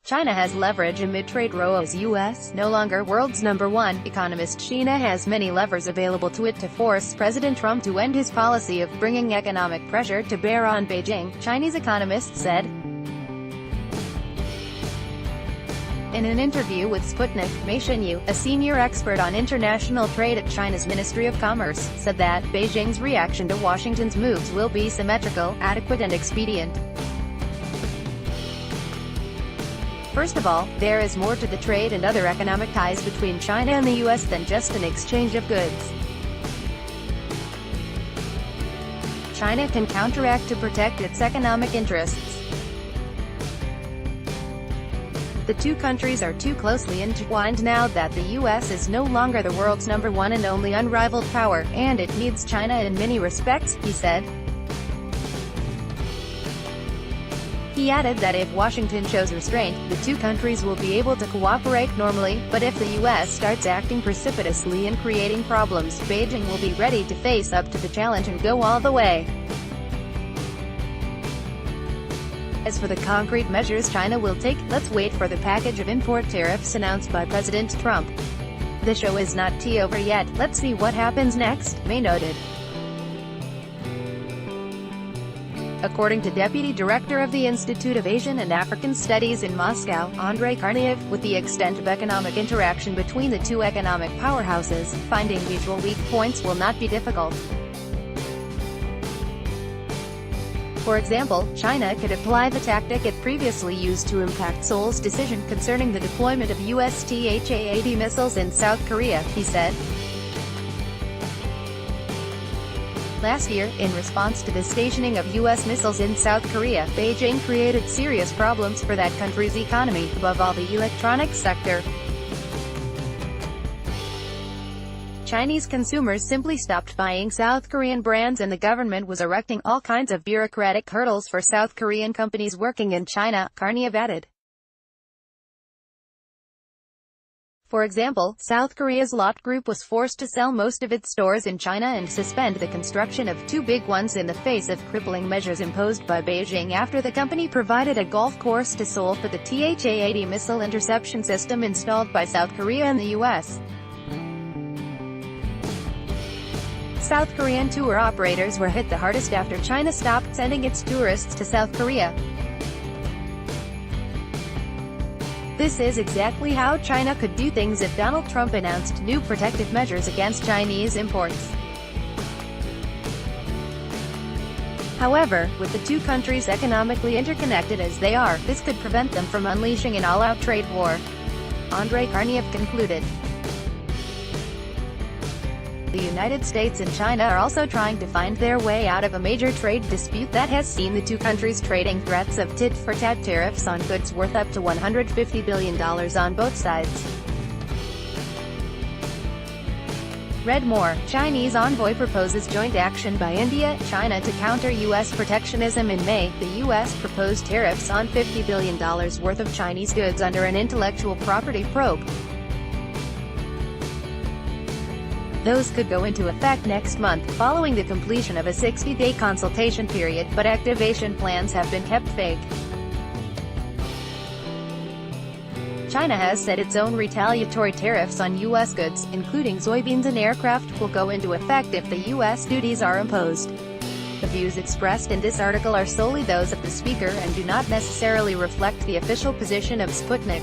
China has leverage amid trade rows. U.S. no longer world's number one. Economist. China has many levers available to it to force President Trump to end his policy of bringing economic pressure to bear on Beijing, Chinese economists said. In an interview with Sputnik, Mei Xinyu, a senior expert on international trade at China's Ministry of Commerce, said that Beijing's reaction to Washington's moves will be symmetrical, adequate and expedient. First of all, there is more to the trade and other economic ties between China and the U.S. than just an exchange of goods. China can counteract to protect its economic interests. The two countries are too closely intertwined now that the U.S. is no longer the world's number one and only unrivaled power, and it needs China in many respects, he said. He added that if Washington shows restraint, the two countries will be able to cooperate normally, but if the U.S. starts acting precipitously and creating problems, Beijing will be ready to face up to the challenge and go all the way. As for the concrete measures China will take, let's wait for the package of import tariffs announced by President Trump. The show is not over yet, let's see what happens next, Mei noted. According to Deputy Director of the Institute of Asian and African Studies in Moscow, Andrei Karniev, with the extent of economic interaction between the two economic powerhouses, finding mutual weak points will not be difficult. For example, China could apply the tactic it previously used to impact Seoul's decision concerning the deployment of U.S. THAAD missiles in South Korea, he said. Last year, in response to the stationing of U.S. missiles in South Korea, Beijing created serious problems for that country's economy, above all the electronics sector. Chinese consumers simply stopped buying South Korean brands and the government was erecting all kinds of bureaucratic hurdles for South Korean companies working in China, Karniev added. For example, South Korea's Lotte Group was forced to sell most of its stores in China and suspend the construction of two big ones in the face of crippling measures imposed by Beijing after the company provided a golf course to Seoul for the THAAD missile interception system installed by South Korea and the U.S. South Korean tour operators were hit the hardest after China stopped sending its tourists to South Korea. This is exactly how China could do things if Donald Trump announced new protective measures against Chinese imports. However, with the two countries economically interconnected as they are, this could prevent them from unleashing an all-out trade war. Andrei Karniev concluded. The United States and China are also trying to find their way out of a major trade dispute that has seen the two countries trading threats of tit-for-tat tariffs on goods worth up to $150 billion on both sides. Read more. Chinese envoy proposes joint action by India, China to counter U.S. protectionism. In May, the U.S. proposed tariffs on $50 billion worth of Chinese goods under an intellectual property probe. Those could go into effect next month, following the completion of a 60-day consultation period, but activation plans have been kept vague. China has said its own retaliatory tariffs on U.S. goods, including soybeans and aircraft, will go into effect if the U.S. duties are imposed. The views expressed in this article are solely those of the speaker and do not necessarily reflect the official position of Sputnik.